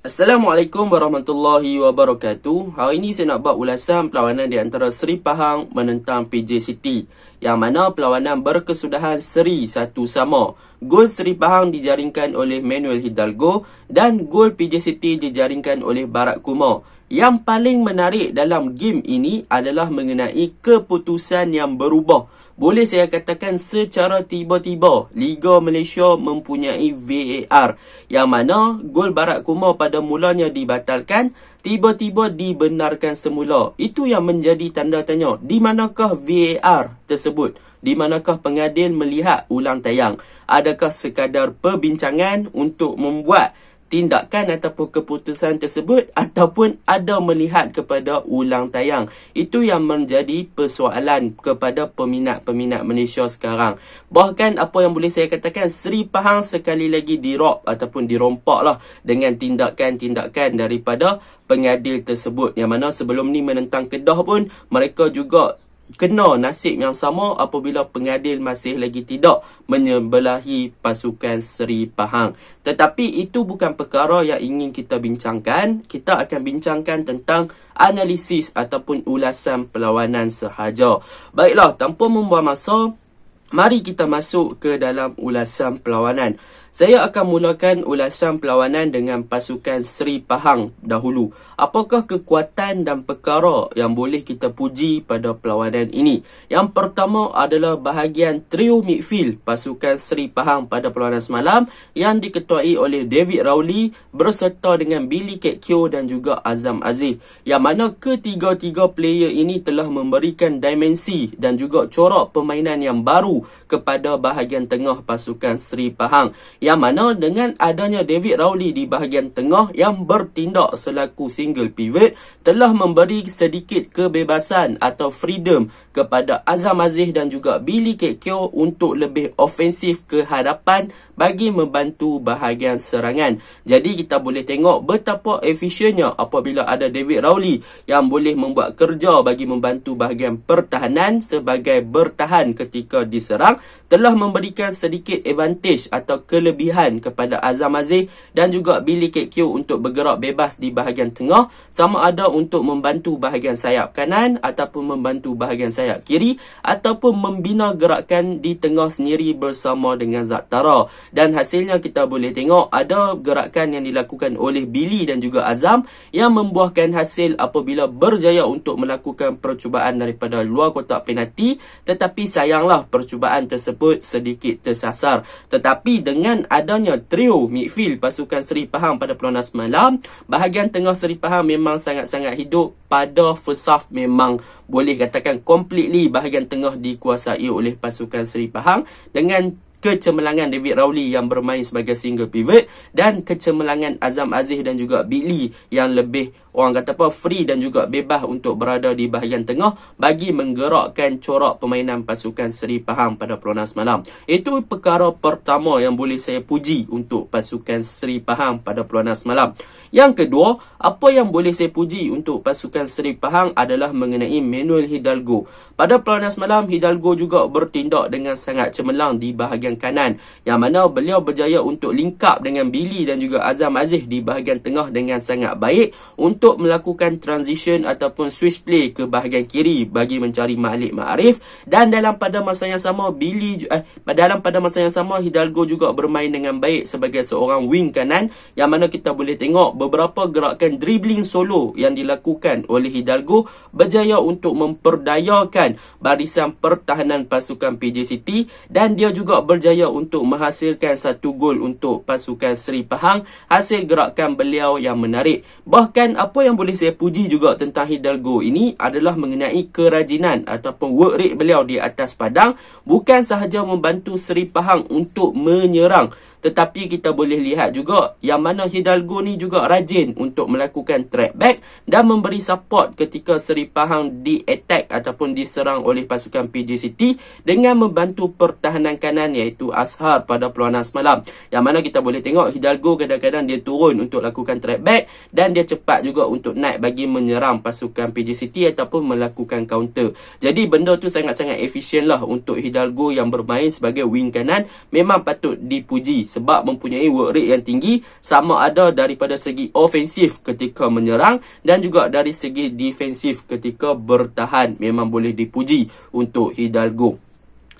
Assalamualaikum warahmatullahi wabarakatuh. Hari ini saya nak buat ulasan perlawanan di antara Seri Pahang menentang PJ City, yang mana perlawanan berkesudahan seri 1 sama. Gol Seri Pahang dijaringkan oleh Manuel Hidalgo dan gol PJ City dijaringkan oleh Barat Kumar. Yang paling menarik dalam game ini adalah mengenai keputusan yang berubah. Boleh saya katakan secara tiba-tiba Liga Malaysia mempunyai VAR, yang mana gol Barat Kumar pada mulanya dibatalkan, tiba-tiba dibenarkan semula. Itu yang menjadi tanda tanya, di manakah VAR tersebut? Di manakah pengadil melihat ulang tayang? Adakah sekadar perbincangan untuk membuat tindakan ataupun keputusan tersebut, ataupun ada melihat kepada ulang tayang? Itu yang menjadi persoalan kepada peminat-peminat Malaysia sekarang. Bahkan apa yang boleh saya katakan, Seri Pahang sekali lagi dirop ataupun dirompaklah dengan tindakan-tindakan daripada pengadil tersebut, yang mana sebelum ni menentang Kedah pun mereka juga kena nasib yang sama apabila pengadil masih lagi tidak menyebelahi pasukan Seri Pahang. Tetapi itu bukan perkara yang ingin kita bincangkan. Kita akan bincangkan tentang analisis ataupun ulasan perlawanan sahaja. Baiklah, tanpa membuang masa, mari kita masuk ke dalam ulasan perlawanan. Saya akan mulakan ulasan perlawanan dengan pasukan Seri Pahang dahulu. Apakah kekuatan dan perkara yang boleh kita puji pada perlawanan ini? Yang pertama adalah bahagian trio midfield pasukan Seri Pahang pada perlawanan semalam, yang diketuai oleh David Rowley berserta dengan Billy Kekyo dan juga Azam Aziz, yang mana ketiga-tiga player ini telah memberikan dimensi dan juga corak permainan yang baru kepada bahagian tengah pasukan Seri Pahang, yang mana dengan adanya David Rowley di bahagian tengah yang bertindak selaku single pivot, telah memberi sedikit kebebasan atau freedom kepada Azam Aziz dan juga Billy Kekyo untuk lebih ofensif ke hadapan bagi membantu bahagian serangan. Jadi kita boleh tengok betapa efisiennya apabila ada David Rowley yang boleh membuat kerja bagi membantu bahagian pertahanan sebagai bertahan ketika diserang, telah memberikan sedikit advantage atau kelebihan kepada Azam Aziz dan juga Billy Kekyo untuk bergerak bebas di bahagian tengah, sama ada untuk membantu bahagian sayap kanan ataupun membantu bahagian sayap kiri, ataupun membina gerakan di tengah sendiri bersama dengan Zaktara. Dan hasilnya kita boleh tengok ada gerakan yang dilakukan oleh Billy dan juga Azam yang membuahkan hasil apabila berjaya untuk melakukan percubaan daripada luar kotak penalti, tetapi sayanglah percubaan tersebut sedikit tersasar. Tetapi dengan adanya trio midfield pasukan Seri Pahang pada perlawanan semalam, bahagian tengah Seri Pahang memang sangat-sangat hidup. Pada first half memang boleh katakan completely bahagian tengah dikuasai oleh pasukan Seri Pahang, dengan kecemerlangan David Rowley yang bermain sebagai single pivot dan kecemerlangan Azam Aziz dan juga Billy yang lebih, orang kata apa, free dan juga bebas untuk berada di bahagian tengah bagi menggerakkan corak permainan pasukan Seri Pahang pada perlawanan semalam. Itu perkara pertama yang boleh saya puji untuk pasukan Seri Pahang pada perlawanan semalam. Yang kedua, apa yang boleh saya puji untuk pasukan Seri Pahang adalah mengenai Manuel Hidalgo. Pada perlawanan semalam, Hidalgo juga bertindak dengan sangat cemerlang di bahagian kanan, yang mana beliau berjaya untuk link up dengan Billy dan juga Azam Aziz di bahagian tengah dengan sangat baik untuk melakukan transition ataupun switch play ke bahagian kiri bagi mencari Malik Ma'arif. Dan dalam pada masa yang sama Hidalgo juga bermain dengan baik sebagai seorang wing kanan, yang mana kita boleh tengok beberapa gerakan dribbling solo yang dilakukan oleh Hidalgo berjaya untuk memperdayakan barisan pertahanan pasukan PJ City, dan dia juga berjaya untuk menghasilkan satu gol untuk pasukan Seri Pahang hasil gerakan beliau yang menarik. Bahkan apa yang boleh saya puji juga tentang Hidalgo ini adalah mengenai kerajinan ataupun work rate beliau di atas padang. Bukan sahaja membantu Seri Pahang untuk menyerang, tetapi kita boleh lihat juga yang mana Hidalgo ni juga rajin untuk melakukan track back dan memberi support ketika Seri Pahang di attack ataupun diserang oleh pasukan PJ City dengan membantu pertahanan kanan iaitu Ashar pada perlawanan semalam. Yang mana kita boleh tengok Hidalgo kadang-kadang dia turun untuk lakukan track back dan dia cepat juga untuk naik bagi menyerang pasukan PJ City ataupun melakukan counter. Jadi benda tu sangat-sangat efisien lah untuk Hidalgo yang bermain sebagai wing kanan. Memang patut dipuji sebab mempunyai work rate yang tinggi, sama ada daripada segi ofensif ketika menyerang dan juga dari segi defensif ketika bertahan. Memang boleh dipuji untuk Hidalgo.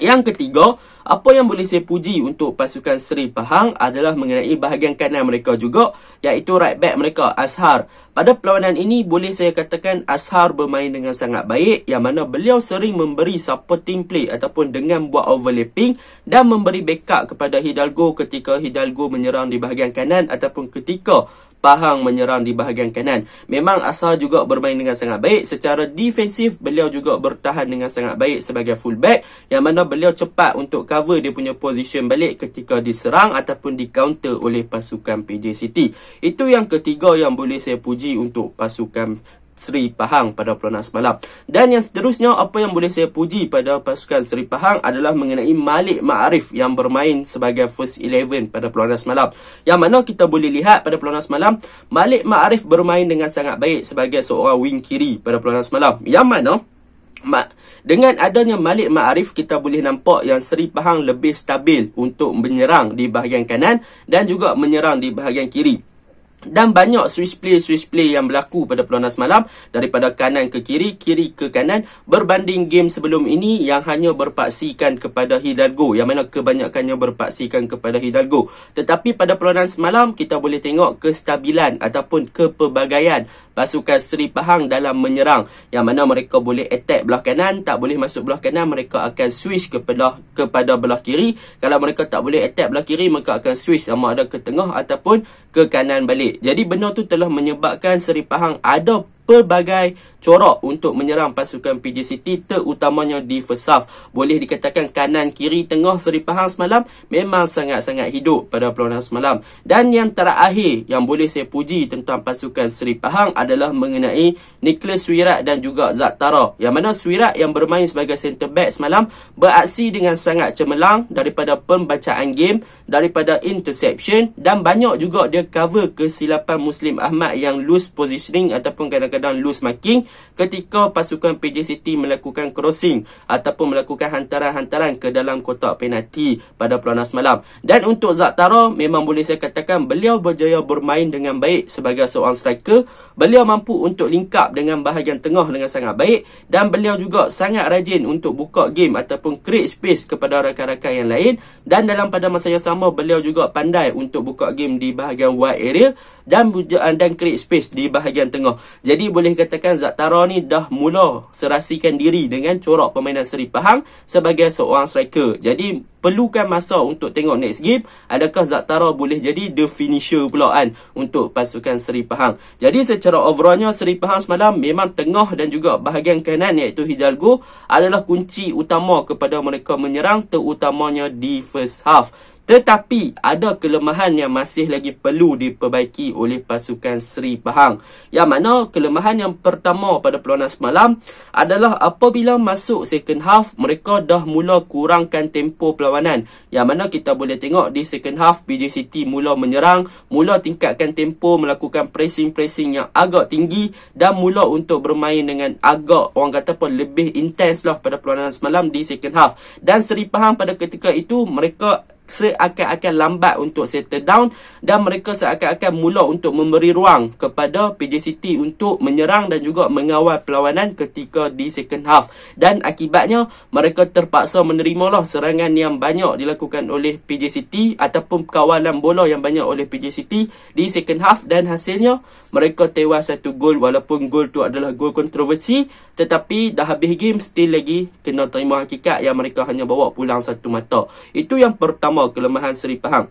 Yang ketiga, apa yang boleh saya puji untuk pasukan Seri Pahang adalah mengenai bahagian kanan mereka juga, iaitu right back mereka, Azhar. Pada perlawanan ini, boleh saya katakan Azhar bermain dengan sangat baik, yang mana beliau sering memberi supporting play ataupun dengan buat overlapping dan memberi backup kepada Hidalgo ketika Hidalgo menyerang di bahagian kanan ataupun ketika Pahang menyerang di bahagian kanan. Memang Azhar juga bermain dengan sangat baik. Secara defensif, beliau juga bertahan dengan sangat baik sebagai fullback, yang mana beliau cepat untuk cover dia punya position balik ketika diserang ataupun di counter oleh pasukan PJ City. Itu yang ketiga yang boleh saya puji untuk pasukan Seri Pahang pada perlawanan semalam. Dan yang seterusnya, apa yang boleh saya puji pada pasukan Seri Pahang adalah mengenai Malik Ma'arif yang bermain sebagai first 11 pada perlawanan semalam. Yang mana kita boleh lihat pada perlawanan semalam, Malik Ma'arif bermain dengan sangat baik sebagai seorang wing kiri pada perlawanan semalam. Yang mana dengan adanya Malik Ma'arif, kita boleh nampak yang Seri Pahang lebih stabil untuk menyerang di bahagian kanan dan juga menyerang di bahagian kiri. Dan banyak switch play yang berlaku pada perlawanan semalam, daripada kanan ke kiri, kiri ke kanan, berbanding game sebelum ini yang hanya berpaksikan kepada Hidalgo, yang mana kebanyakannya berpaksikan kepada Hidalgo. Tetapi pada perlawanan semalam, kita boleh tengok kestabilan ataupun kepelbagaian pasukan Seri Pahang dalam menyerang, yang mana mereka boleh attack belah kanan, tak boleh masuk belah kanan, mereka akan switch kepada belah kiri. Kalau mereka tak boleh attack belah kiri, mereka akan switch sama ada ke tengah ataupun ke kanan balik. Jadi benda tu telah menyebabkan Seri Pahang ada pelbagai corak untuk menyerang pasukan PJ City, terutamanya di first half. Boleh dikatakan kanan, kiri, tengah Seri Pahang semalam memang sangat-sangat hidup pada perlawanan semalam. Dan yang terakhir yang boleh saya puji tentang pasukan Seri Pahang adalah mengenai Nicholas Suirat dan juga Zak Tara, yang mana Suirat yang bermain sebagai centre back semalam beraksi dengan sangat cemerlang daripada pembacaan game, daripada interception, dan banyak juga dia cover kesilapan Muslim Ahmad yang loose positioning ataupun kadang-kadang loose marking ketika pasukan PJ City melakukan crossing ataupun melakukan hantaran-hantaran ke dalam kotak penalti pada perlawanan semalam. Dan untuk Zak Tara, memang boleh saya katakan beliau berjaya bermain dengan baik sebagai seorang striker. Beliau mampu untuk link up dengan bahagian tengah dengan sangat baik, dan beliau juga sangat rajin untuk buka game ataupun create space kepada rakan-rakan yang lain. Dan dalam pada masa yang sama, beliau juga pandai untuk buka game di bahagian wide area dan create space di bahagian tengah. Jadi boleh katakan Zak Tara ni dah mula serasikan diri dengan corak permainan Seri Pahang sebagai seorang striker. Jadi perlukan masa untuk tengok next game, adakah Zak Tara boleh jadi the finisher pula kan untuk pasukan Seri Pahang. Jadi secara overallnya Seri Pahang semalam memang tengah dan juga bahagian kanan iaitu Hidalgo adalah kunci utama kepada mereka menyerang, terutamanya di first half. Tetapi ada kelemahan yang masih lagi perlu diperbaiki oleh pasukan Seri Pahang. Yang mana kelemahan yang pertama pada perlawanan semalam adalah apabila masuk second half, mereka dah mula kurangkan tempo perlawanan. Yang mana kita boleh tengok di second half, PJ City mula menyerang, mula tingkatkan tempo, melakukan pressing yang agak tinggi dan mula untuk bermain dengan agak, orang kata pun, lebih intens lah pada perlawanan semalam di second half. Dan Seri Pahang pada ketika itu, mereka seakan-akan lambat untuk settle down dan mereka seakan-akan mula untuk memberi ruang kepada PJ City untuk menyerang dan juga mengawal perlawanan ketika di second half. Dan akibatnya mereka terpaksa menerimalah serangan yang banyak dilakukan oleh PJ City ataupun kawalan bola yang banyak oleh PJ City di second half, dan hasilnya mereka tewas 1 gol. Walaupun gol tu adalah gol kontroversi, tetapi dah habis game still lagi kena terima hakikat yang mereka hanya bawa pulang 1 mata. Itu yang pertama, kelemahan Seri Pahang.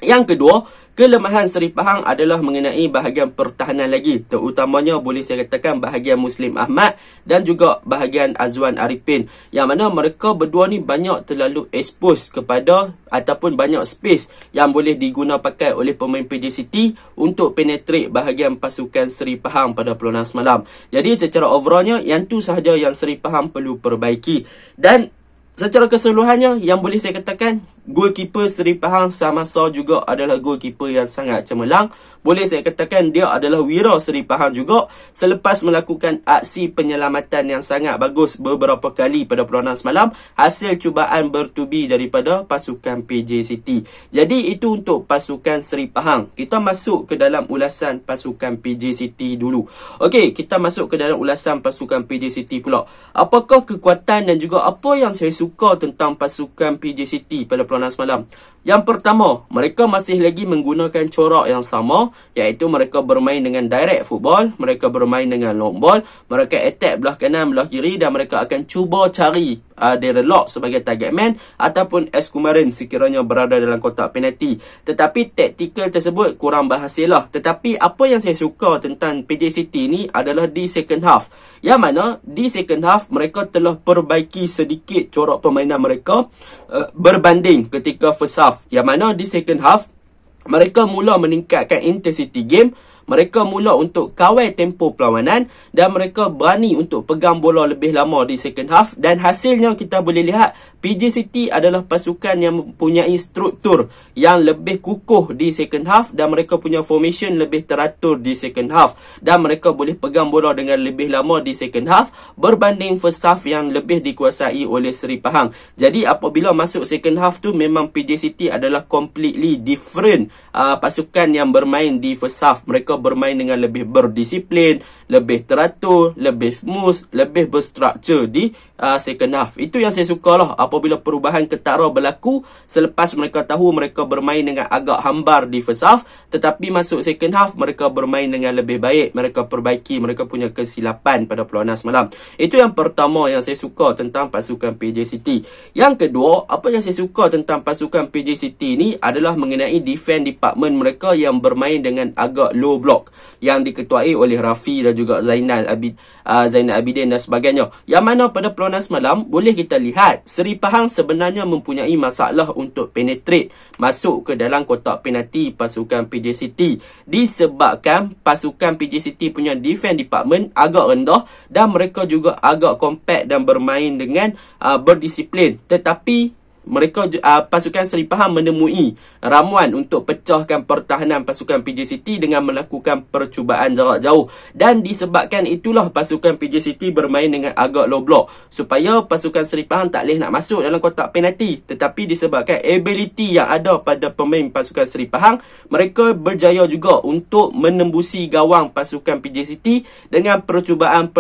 Yang kedua, kelemahan Seri Pahang adalah mengenai bahagian pertahanan lagi, terutamanya boleh saya katakan bahagian Muslim Ahmad dan juga bahagian Azwan Arifin, yang mana mereka berdua ni banyak terlalu expose kepada ataupun banyak space yang boleh diguna pakai oleh pemain PJ City untuk penetrate bahagian pasukan Seri Pahang pada perlawanan semalam. Jadi secara overallnya, yang tu sahaja yang Seri Pahang perlu perbaiki. Dan secara keseluruhannya, yang boleh saya katakan goalkeeper Seri Pahang sama-sama juga adalah goalkeeper yang sangat cemerlang. Boleh saya katakan dia adalah wira Seri Pahang juga selepas melakukan aksi penyelamatan yang sangat bagus beberapa kali pada perlawanan semalam, hasil cubaan bertubi daripada pasukan PJ City. Jadi itu untuk pasukan Seri Pahang. Kita masuk ke dalam ulasan pasukan PJ City dulu. Okey, kita masuk ke dalam ulasan pasukan PJ City pula. Apakah kekuatan dan juga apa yang saya suka tentang pasukan PJ City pada perlawanan semalam? Yang pertama, mereka masih lagi menggunakan corak yang sama, iaitu mereka bermain dengan direct football, mereka bermain dengan long ball, mereka attack belah kanan, belah kiri dan mereka akan cuba cari Darren Lock sebagai target man ataupun S. Kumaran sekiranya berada dalam kotak penalti. Tetapi taktikal tersebut kurang berhasil lah. Tetapi apa yang saya suka tentang PJ City ni adalah di second half, yang mana di second half mereka telah perbaiki sedikit corak permainan mereka berbanding ketika first half, yang mana di second half mereka mula meningkatkan intensity game, mereka mula untuk kawal tempo perlawanan dan mereka berani untuk pegang bola lebih lama di second half. Dan hasilnya kita boleh lihat PJ City adalah pasukan yang mempunyai struktur yang lebih kukuh di second half dan mereka punya formation lebih teratur di second half dan mereka boleh pegang bola dengan lebih lama di second half berbanding first half yang lebih dikuasai oleh Seri Pahang. Jadi apabila masuk second half tu memang PJ City adalah completely different pasukan yang bermain di first half. Mereka bermain dengan lebih berdisiplin, lebih teratur, lebih smooth, lebih berstruktur di second half. Itu yang saya suka lah apabila perubahan ketara berlaku selepas mereka tahu mereka bermain dengan agak hambar di first half, tetapi masuk second half mereka bermain dengan lebih baik, mereka perbaiki mereka punya kesilapan pada perlawanan semalam. Itu yang pertama yang saya suka tentang pasukan PJ City. Yang kedua, apa yang saya suka tentang pasukan PJ City ni adalah mengenai defense department mereka yang bermain dengan agak low block, yang diketuai oleh Rafi dan juga Zainal Abidin dan sebagainya. Yang mana pada perlawanan semalam boleh kita lihat Seri Pahang sebenarnya mempunyai masalah untuk penetrate masuk ke dalam kotak penalti pasukan PJ City disebabkan pasukan PJ City punya defense department agak rendah dan mereka juga agak compact dan bermain dengan berdisiplin. Tetapi mereka pasukan Seri Pahang menemui ramuan untuk pecahkan pertahanan pasukan PJ City dengan melakukan percubaan jarak jauh, dan disebabkan itulah pasukan PJ City bermain dengan agak low block supaya pasukan Seri Pahang tak boleh nak masuk dalam kotak penalti. Tetapi disebabkan ability yang ada pada pemain pasukan Seri Pahang, mereka berjaya juga untuk menembusi gawang pasukan PJ City dengan percubaan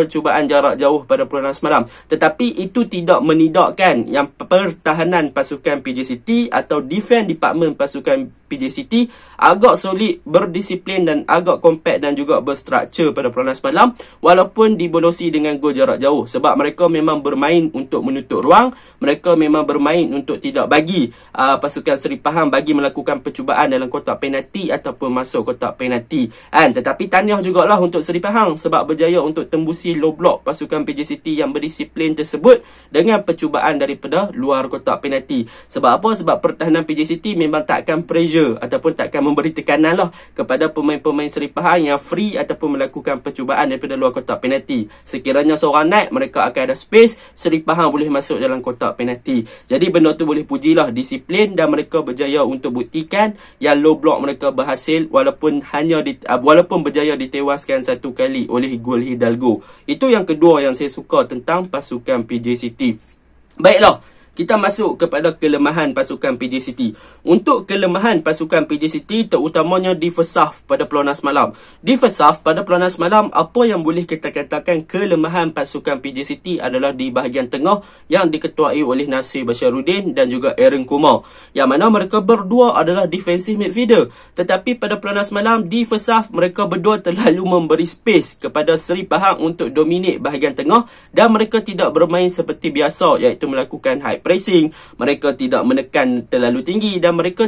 jarak jauh pada perlawanan semalam. Tetapi itu tidak menidakkan yang pertahanan pasukan PJ City atau defense department pasukan PJ City agak solid, berdisiplin dan agak compact dan juga berstruktur pada perlawanan semalam walaupun dibolosi dengan gol jarak jauh, sebab mereka memang bermain untuk menutup ruang, mereka memang bermain untuk tidak bagi pasukan Seri Pahang bagi melakukan percubaan dalam kotak penalti ataupun masuk kotak penalti. Tetapi tahniah jugalah untuk Seri Pahang sebab berjaya untuk tembusi low block pasukan PJ City yang berdisiplin tersebut dengan percubaan daripada luar kotak penalti. Sebab apa? Sebab pertahanan PJ City memang takkan pressure ataupun takkan memberi tekanan lah kepada pemain-pemain Seri Pahang yang free ataupun melakukan percubaan daripada luar kotak penalti. Sekiranya seorang naik, mereka akan ada space, Seri Pahang boleh masuk dalam kotak penalti. Jadi benda tu boleh pujilah disiplin dan mereka berjaya untuk buktikan yang low block mereka berhasil walaupun berjaya ditewaskan satu kali oleh gol Hidalgo. Itu yang kedua yang saya suka tentang pasukan PJ City. Baiklah, kita masuk kepada kelemahan pasukan PJ City. Untuk kelemahan pasukan PJ City terutamanya di first half pada perlawanan semalam. Di first half pada perlawanan semalam, apa yang boleh kita katakan kelemahan pasukan PJ City adalah di bahagian tengah yang diketuai oleh Nasir Basharuddin dan juga Aaron Kumar, yang mana mereka berdua adalah defensive midfielder. Tetapi pada perlawanan semalam di first half, mereka berdua terlalu memberi space kepada Seri Pahang untuk dominate bahagian tengah dan mereka tidak bermain seperti biasa, iaitu melakukan high pressing, mereka tidak menekan terlalu tinggi dan mereka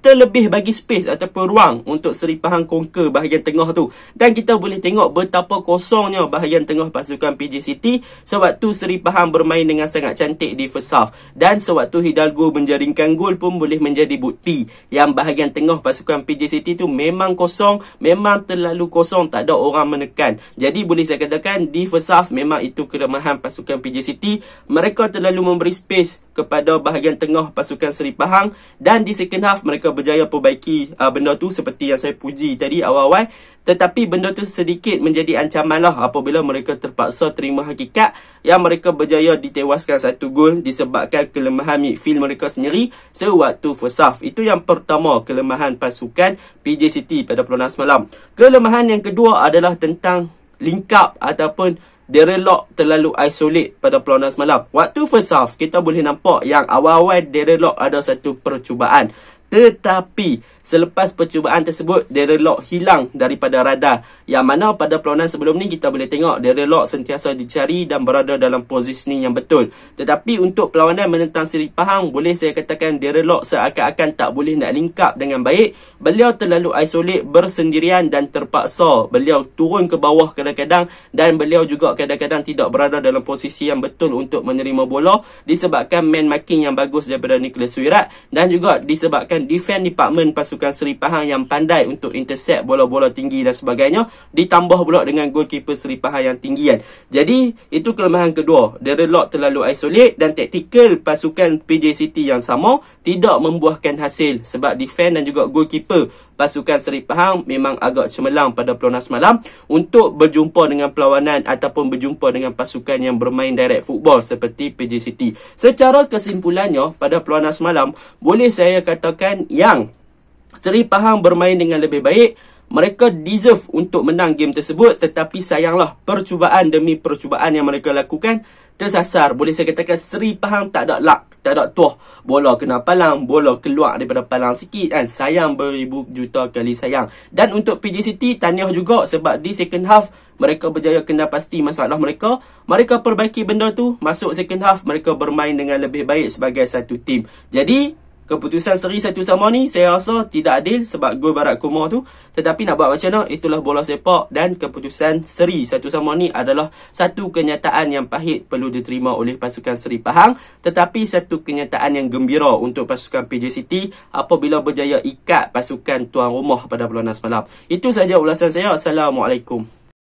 terlebih bagi space ataupun ruang untuk Seri Pahang conquer bahagian tengah tu. Dan kita boleh tengok betapa kosongnya bahagian tengah pasukan PJ City sewaktu Seri Pahang bermain dengan sangat cantik di first half. Dan sewaktu Hidalgo menjaringkan gol pun boleh menjadi bukti yang bahagian tengah pasukan PJ City tu memang kosong, memang terlalu kosong, tak ada orang menekan. Jadi boleh saya katakan di first half memang itu kelemahan pasukan PJ City. Mereka terlalu memberi space kepada bahagian tengah pasukan Seri Pahang, dan di second half mereka berjaya perbaiki benda tu seperti yang saya puji tadi awal-awal. Tetapi benda tu sedikit menjadi ancaman lah apabila mereka terpaksa terima hakikat yang mereka berjaya ditewaskan 1 gol disebabkan kelemahan midfield mereka sendiri sewaktu first half. Itu yang pertama, kelemahan pasukan PJ City pada peluang semalam. Kelemahan yang kedua adalah tentang link up ataupun Darren Lock terlalu isolate pada perlawanan semalam. Waktu first half, kita boleh nampak yang awal-awal Darren Lock ada satu percubaan. Tetapi selepas percubaan tersebut, Darren Lock hilang daripada radar. Yang mana pada perlawanan sebelum ni kita boleh tengok Darren Lock sentiasa dicari dan berada dalam positioning yang betul. Tetapi untuk perlawanan menentang Seri Pahang, boleh saya katakan Darren Lock seakan-akan tak boleh nak link up dengan baik. Beliau terlalu isolate, bersendirian dan terpaksa beliau turun ke bawah kadang-kadang, dan beliau juga kadang-kadang tidak berada dalam posisi yang betul untuk menerima bola disebabkan man marking yang bagus daripada Nicholas Wirat, dan juga disebabkan defense department pasukan Seri Pahang yang pandai untuk intercept bola-bola tinggi dan sebagainya, ditambah pula dengan goalkeeper Seri Pahang yang tinggian. Jadi itu kelemahan kedua, Darren Lock terlalu isolate dan taktikal pasukan PJ City yang sama tidak membuahkan hasil sebab defense dan juga goalkeeper pasukan Seri Pahang memang agak cemerlang pada perlawanan semalam untuk berjumpa dengan perlawanan ataupun berjumpa dengan pasukan yang bermain direct football seperti PJ City. Secara kesimpulannya pada perlawanan semalam, boleh saya katakan yang Seri Pahang bermain dengan lebih baik. Mereka deserve untuk menang game tersebut, tetapi sayanglah percubaan demi percubaan yang mereka lakukan tersasar. Boleh saya katakan Seri Pahang tak ada luck, tak ada tuah. Bola kena palang, bola keluar daripada palang sikit kan. Sayang beribu juta kali sayang. Dan untuk PJ City, tahniah juga sebab di second half mereka berjaya kena pasti masalah mereka. Mereka perbaiki benda tu. Masuk second half, mereka bermain dengan lebih baik sebagai satu tim. Jadi keputusan seri 1-1 ni saya rasa tidak adil sebab gol Barat Kumar tu. Tetapi nak buat macam mana, itulah bola sepak, dan keputusan seri 1-1 ni adalah satu kenyataan yang pahit perlu diterima oleh pasukan Seri Pahang, tetapi satu kenyataan yang gembira untuk pasukan PJ City apabila berjaya ikat pasukan tuan rumah pada perlawanan semalam. Itu saja ulasan saya. Assalamualaikum.